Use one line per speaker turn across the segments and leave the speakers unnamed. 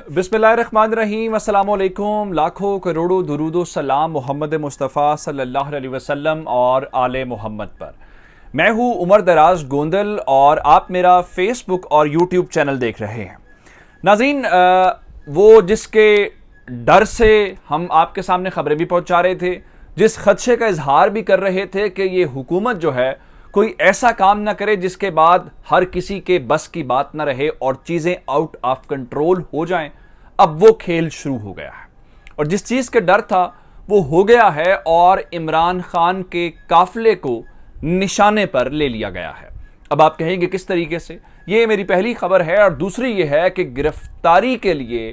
बिस्मिल्लाहिर्रहमानिर्रहीम, अस्सलामुअलैकुम। लाखों करोड़ों दुरूदो सलाम मोहम्मद मुस्तफ़ा सल्लल्लाहु अलैहि वसल्लम और आले मोहम्मद पर। मैं हूँ उमर दराज गोंदल और आप मेरा फेसबुक और यूट्यूब चैनल देख रहे हैं। नाज़रीन, वो जिसके डर से हम आपके सामने खबरें भी पहुँचा रहे थे, जिस खदशे का इजहार भी कर रहे थे कि ये हुकूमत जो है कोई ऐसा काम ना करे जिसके बाद हर किसी के बस की बात ना रहे और चीज़ें आउट ऑफ कंट्रोल हो जाएं, अब वो खेल शुरू हो गया है। और जिस चीज़ का डर था वो हो गया है और इमरान खान के काफिले को निशाने पर ले लिया गया है। अब आप कहेंगे किस तरीके से? ये मेरी पहली खबर है। और दूसरी ये है कि गिरफ्तारी के लिए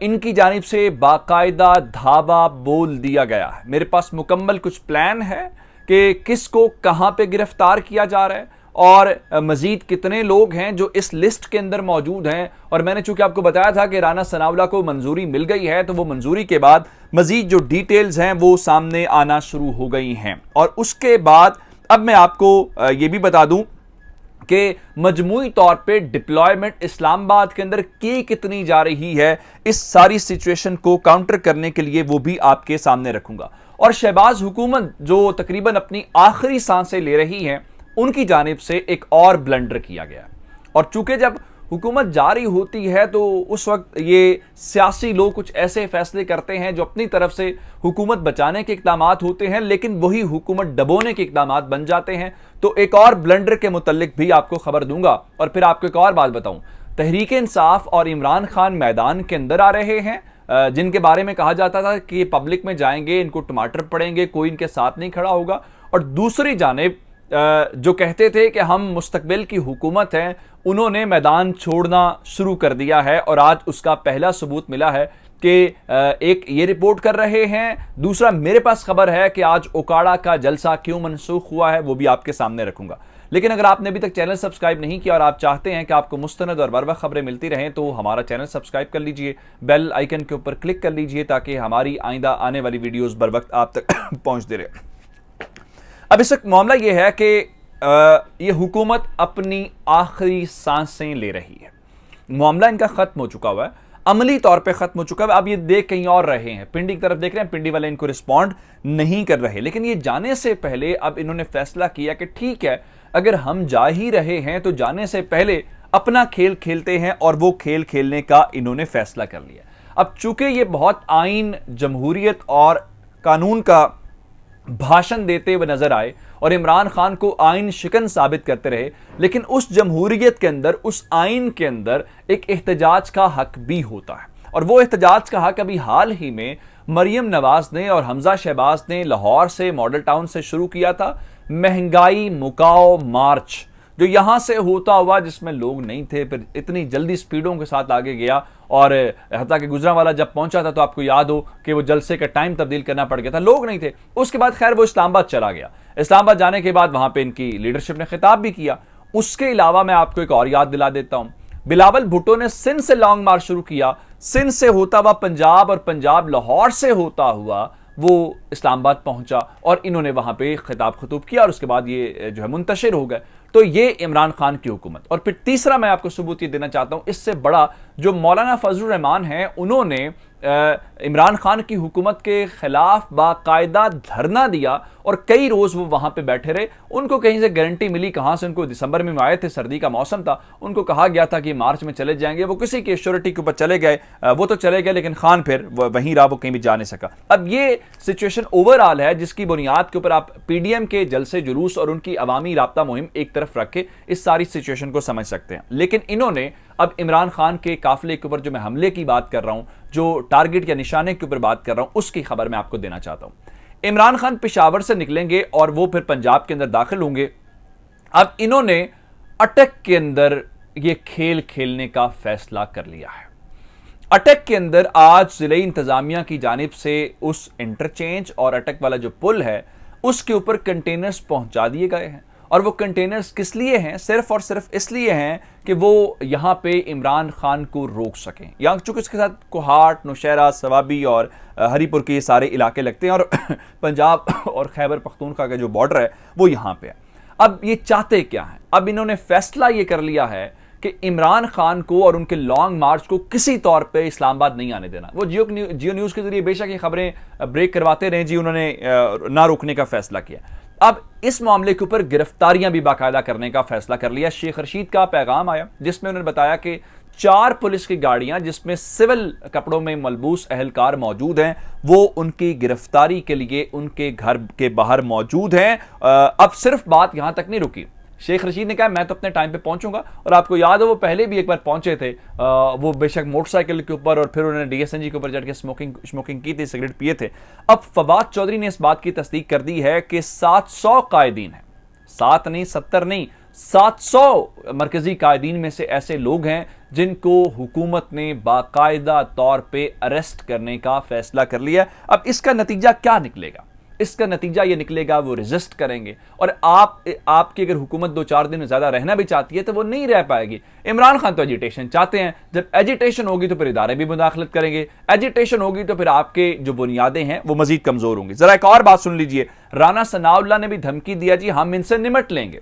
इनकी जानिब से बाकायदा धावा बोल दिया गया है। मेरे पास मुकम्मल कुछ प्लान है कि किसको कहां पे गिरफ्तार किया जा रहा है और मजीद कितने लोग हैं जो इस लिस्ट के अंदर मौजूद हैं। और मैंने चूंकि आपको बताया था कि राना सनाउल्लाह को मंजूरी मिल गई है, तो वो मंजूरी के बाद मजीद जो डिटेल्स हैं वो सामने आना शुरू हो गई हैं। और उसके बाद अब मैं आपको ये भी बता दूं कि मजमूई तौर पे डिप्लॉयमेंट इस्लामाबाद के अंदर कितनी जा रही है, इस सारी सिचुएशन को काउंटर करने के लिए वो भी आपके सामने रखूंगा। और शहबाज हुकूमत जो तकरीबन अपनी आखिरी सांसें ले रही हैं, उनकी जानिब से एक और ब्लंडर किया गया। और चूंकि जब हुकूमत जारी होती है तो उस वक्त ये सियासी लोग कुछ ऐसे फैसले करते हैं जो अपनी तरफ से हुकूमत बचाने के इक़दाम होते हैं, लेकिन वही हुकूमत डबोने के इक़दाम बन जाते हैं। तो एक और ब्लंडर के मुतल्लिक भी आपको खबर दूंगा। और फिर आपको एक और बात बताऊं, तहरीक इंसाफ और इमरान खान मैदान के अंदर आ रहे हैं, जिनके बारे में कहा जाता था कि ये पब्लिक में जाएंगे, इनको टमाटर पड़ेंगे, कोई इनके साथ नहीं खड़ा होगा। और दूसरी जानिब जो कहते थे कि हम मुस्तकबिल की हुकूमत हैं, उन्होंने मैदान छोड़ना शुरू कर दिया है। और आज उसका पहला सबूत मिला है कि एक ये रिपोर्ट कर रहे हैं, दूसरा मेरे पास खबर है कि आज ओकाड़ा का जलसा क्यों मनसूख हुआ है, वो भी आपके सामने रखूंगा। लेकिन अगर आपने अभी तक चैनल सब्सक्राइब नहीं किया और आप चाहते हैं कि आपको मुस्तनद और बर वक्त खबरें मिलती रहें, तो हमारा चैनल सब्सक्राइब कर लीजिए, बेल आइकन के ऊपर क्लिक कर लीजिए ताकि हमारी आइंदा आने वाली वीडियोस बर वक्त आप तक पहुंचते रहे। अब इस वक्त मामला यह है कि ये हुकूमत अपनी आखिरी सांसें ले रही है। मामला इनका खत्म हो चुका हुआ है, अमली तौर पे खत्म हो चुका है। अब ये देख कहीं और रहे हैं, पिंडी की तरफ देख रहे हैं, पिंडी वाले इनको रिस्पॉन्ड नहीं कर रहे। लेकिन ये जाने से पहले अब इन्होंने फैसला किया कि ठीक है, अगर हम जा ही रहे हैं तो जाने से पहले अपना खेल खेलते हैं, और वो खेल खेलने का इन्होंने फैसला कर लिया। अब चूंकि ये बहुत आइन, जमहूरियत और कानून का भाषण देते हुए नजर आए और इमरान खान को आइन शिकन साबित करते रहे, लेकिन उस जमहूरियत के अंदर, उस आइन के अंदर एक एहतजाज का हक भी होता है। और वो एहतजाज का हक अभी हाल ही में मरियम नवाज ने और हमजा शहबाज ने लाहौर से, मॉडल टाउन से शुरू किया था। महंगाई मुकाओ मार्च जो यहां से होता हुआ, जिसमें लोग नहीं थे, फिर इतनी जल्दी स्पीडों के साथ आगे गया। और हत्ता कि गुजरांवाला जब पहुंचा था तो आपको याद हो कि वो जलसे का टाइम तब्दील करना पड़ गया था, लोग नहीं थे। उसके बाद खैर वो इस्लामाबाद चला गया। इस्लामाबाद जाने के बाद वहां पे इनकी लीडरशिप ने खिताब भी किया। उसके अलावा मैं आपको एक और याद दिला देता हूं, बिलावल भुट्टो ने सिंध से लॉन्ग मार्च शुरू किया, सिंध से होता हुआ पंजाब, और पंजाब लाहौर से होता हुआ वो इस्लामाबाद पहुंचा और इन्होंने वहां पे खिताब खतूब किया। और उसके बाद ये जो है मुंतशिर हो गए। तो ये इमरान खान की हुकूमत। और फिर तीसरा मैं आपको सबूत ये देना चाहता हूं, इससे बड़ा, जो मौलाना फजलुर रहमान हैं, उन्होंने इमरान खान की हुकूमत के खिलाफ बाकायदा धरना दिया और कई रोज वो वहां पे बैठे रहे। उनको कहीं से गारंटी मिली, कहां से? उनको दिसंबर में आए थे, सर्दी का मौसम था, उनको कहा गया था कि मार्च में चले जाएंगे। वो किसी की एश्योरिटी के ऊपर चले गए, वो तो चले गए, लेकिन खान फिर वहीं रहा, वो कहीं भी जा नहीं सका। अब ये सिचुएशन ओवरऑल है जिसकी बुनियाद के ऊपर आप पीडीएम के जलसे जुलूस और उनकी अवामी राब्ता मुहिम एक तरफ रख के इस सारी सिचुएशन को समझ सकते हैं। लेकिन इन्होंने अब इमरान खान के काफिले के ऊपर, जो मैं हमले की बात कर रहा हूं, जो टारगेट या निशाने के ऊपर बात कर रहा हूं, उसकी खबर मैं आपको देना चाहता हूं। इमरान खान पेशावर से निकलेंगे और वो फिर पंजाब के अंदर दाखिल होंगे। अब इन्होंने अटक के अंदर ये खेल खेलने का फैसला कर लिया है। अटक के अंदर आज जिले इंतजामिया की जानिब से उस इंटरचेंज और अटक वाला जो पुल है, उसके ऊपर कंटेनर्स पहुंचा दिए गए हैं। और वो कंटेनर्स किस लिए हैं? सिर्फ और सिर्फ इसलिए हैं कि वो यहां पे इमरान खान को रोक सकें। यहाँ चूंकि इसके साथ कोहाट, नौशहरा, सवाबी और हरीपुर के ये सारे इलाके लगते हैं, और पंजाब और खैबर पख्तूनख्वा का जो बॉर्डर है वो यहां पे है। अब ये चाहते क्या है? अब इन्होंने फैसला ये कर लिया है कि इमरान खान को और उनके लॉन्ग मार्च को किसी तौर पे इस्लामाबाद नहीं आने देना। वो जियो न्यूज़ के जरिए बेशक ये खबरें ब्रेक करवाते रहे जी, उन्होंने ना रोकने का फैसला किया। अब इस मामले के ऊपर गिरफ्तारियां भी बाकायदा करने का फैसला कर लिया। शेख रशीद का पैगाम आया जिसमें उन्होंने बताया कि 4 पुलिस की गाड़ियां जिसमें सिविल कपड़ों में मलबूस अहलकार मौजूद हैं, वो उनकी गिरफ्तारी के लिए उनके घर के बाहर मौजूद हैं। अब सिर्फ बात यहां तक नहीं रुकी। शेख रशीद ने कहा मैं तो अपने टाइम पे पहुंचूंगा, और आपको याद हो वो पहले भी एक बार पहुंचे थे, वो बेशक मोटरसाइकिल के ऊपर, और फिर उन्होंने डीएसएनजी के ऊपर चढ़ के स्मोकिंग की थी, सिगरेट पिए थे। अब फवाद चौधरी ने इस बात की तस्दीक कर दी है कि 700 कायदीन हैं, 7 नहीं 70 नहीं 700 मरकजी कायदीन में से ऐसे लोग हैं जिनको हुकूमत ने बाकायदा तौर पे अरेस्ट करने का फैसला कर लिया। अब इसका नतीजा क्या निकलेगा? इसका नतीजा ये निकलेगा वो रेजिस्ट करेंगे, और आपकी अगर हुकूमत 2-4 दिन ज्यादा रहना भी चाहती है तो वो नहीं रह पाएगी। इमरान खान तो एजिटेशन चाहते हैं, जब एजिटेशन होगी तो फिर इदारे भी मुदाखलत करेंगे, एजिटेशन होगी तो फिर आपके जो बुनियादें हैं वो मजीद कमजोर होंगी। जरा एक और बात सुन लीजिए, राना सनाउल्लाह ने भी धमकी दिया जी हम इनसे निमट लेंगे,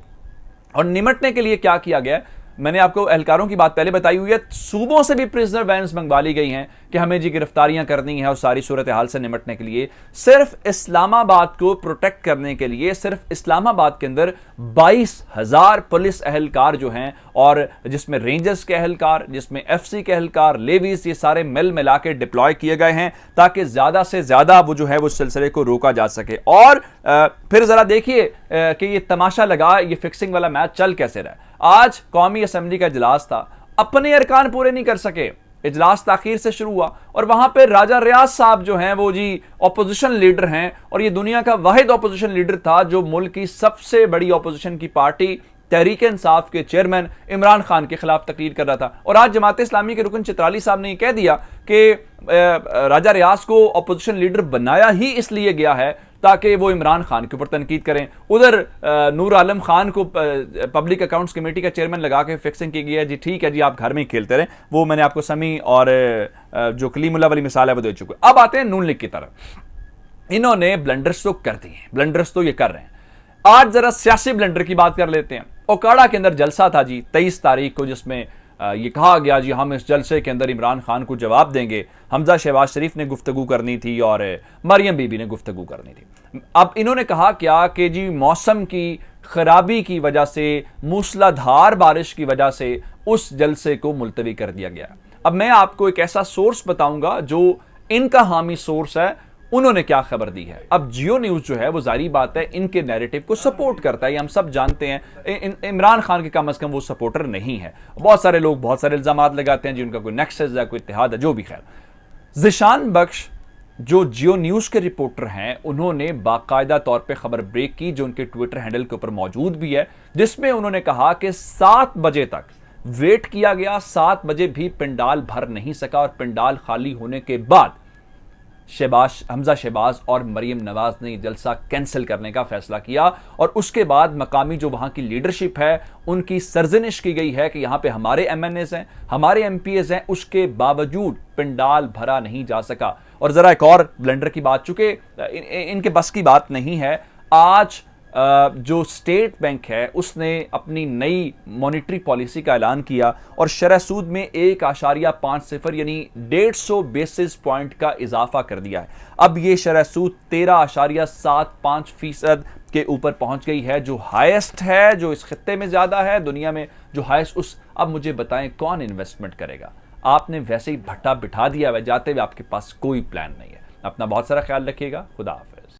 और निमटने के लिए क्या किया गया? मैंने आपको एहलकारों की बात पहले बताई हुई है, सूबों से भी प्रिजनर वैन्स मंगवा ली गई हैं कि हमें जी गिरफ्तारियां करनी है, और सारी सूरत हाल से निमटने के लिए सिर्फ इस्लामाबाद को प्रोटेक्ट करने के लिए सिर्फ इस्लामाबाद के अंदर 22,000 पुलिस अहलकार जो हैं, और जिसमें रेंजर्स के अहलकार, जिसमें एफसी के अहलकार, लेवीज, ये सारे मिल मिला के डिप्लॉय किए गए हैं ताकि ज्यादा से ज्यादा वो जो है वो सिलसिले को रोका जा सके। और फिर जरा देखिए कि ये तमाशा लगा, ये फिक्सिंग वाला मैच चल कैसे रहा। आज कौमी असेंबली का इजलास था, अपने अरकान पूरे नहीं कर सके, इजलास ताखीर से शुरू हुआ, और वहां पे राजा रियाज साहब जो हैं वो जी ऑपोजिशन लीडर हैं, और ये दुनिया का वाहिद ऑपोजिशन लीडर था जो मुल्क की सबसे बड़ी ऑपोजिशन की पार्टी तहरीक इंसाफ के चेयरमैन इमरान खान के खिलाफ तकरीर कर रहा था। और आज जमात इस्लामी के रुकन चित्राली साहब ने कह दिया कि राजा रियाज को ऑपोजिशन लीडर बनाया ही इसलिए गया है ताकि वो इमरान खान के ऊपर तनकीद करें। उधर नूर आलम खान को पब्लिक अकाउंट्स कमेटी का चेयरमैन लगा के फिक्सिंग की गई है, जी ठीक है जी आप घर में ही खेलते रहें। वो मैंने आपको समी और जो कलीमुल्लाह वाली मिसाल है वो दे चुके। अब आते हैं नून लीग की तरफ। इन्होंने ब्लंडर्स तो कर दिए, ब्लंडर्स तो ये कर रहे हैं। आज जरा सियासी ब्लंडर की बात कर लेते हैं। ओकाड़ा के अंदर जलसा था जी 23 तारीख को, जिसमें ये कहा गया जी हम इस जलसे के अंदर इमरान खान को जवाब देंगे। हमजा शहबाज शरीफ ने गुफ्तगू करनी थी और मरियम बीबी ने गुफ्तगू करनी थी। अब इन्होंने कहा क्या कि जी मौसम की खराबी की वजह से, मूसलाधार बारिश की वजह से उस जलसे को मुलतवी कर दिया गया। अब मैं आपको एक ऐसा सोर्स बताऊंगा जो इनका हामी सोर्स है, उन्होंने क्या खबर दी है। अब जियो न्यूज जो है वो जारी बात है इनके नैरेटिव को सपोर्ट करता है, ये हम सब जानते हैं। इमरान खान के कम अज कम वो सपोर्टर नहीं है। बहुत सारे लोग बहुत सारे इल्जामात लगाते हैं जी उनका कोई नेक्सस है, कोई इत्तेहाद है, जो भी। खैर, ज़िशान बख्श जो जियो न्यूज के रिपोर्टर हैं, उन्होंने बाकायदा तौर पे खबर ब्रेक की जो उनके ट्विटर हैंडल के ऊपर मौजूद भी है, जिसमें उन्होंने कहा कि 7 बजे तक वेट किया गया, 7 बजे भी पिंडाल भर नहीं सका, और पिंडाल खाली होने के बाद हमजा शहबाज और मरियम नवाज ने जलसा कैंसिल करने का फैसला किया। और उसके बाद मकामी जो वहां की लीडरशिप है उनकी सरजनिश की गई है कि यहां पे हमारे एमएनएस हैं, हमारे एमपीएस हैं, उसके बावजूद पिंडाल भरा नहीं जा सका। और जरा एक और ब्लेंडर की बात, चूंकि इनके बस की बात नहीं है, आज जो स्टेट बैंक है उसने अपनी नई मॉनिटरी पॉलिसी का ऐलान किया और शरह सूद में 1.50 यानी 150 बेसिस पॉइंट का इजाफा कर दिया है। अब ये शरह सूद 13.75% के ऊपर पहुंच गई है, जो हाईएस्ट है, जो इस खित्ते में ज्यादा है, दुनिया में जो हाईएस्ट। अब मुझे बताएं कौन इन्वेस्टमेंट करेगा? आपने वैसे ही भट्टा बिठा दिया है, जाते हुए आपके पास कोई प्लान नहीं है। अपना बहुत सारा ख्याल रखिएगा। खुदा हाफिज़।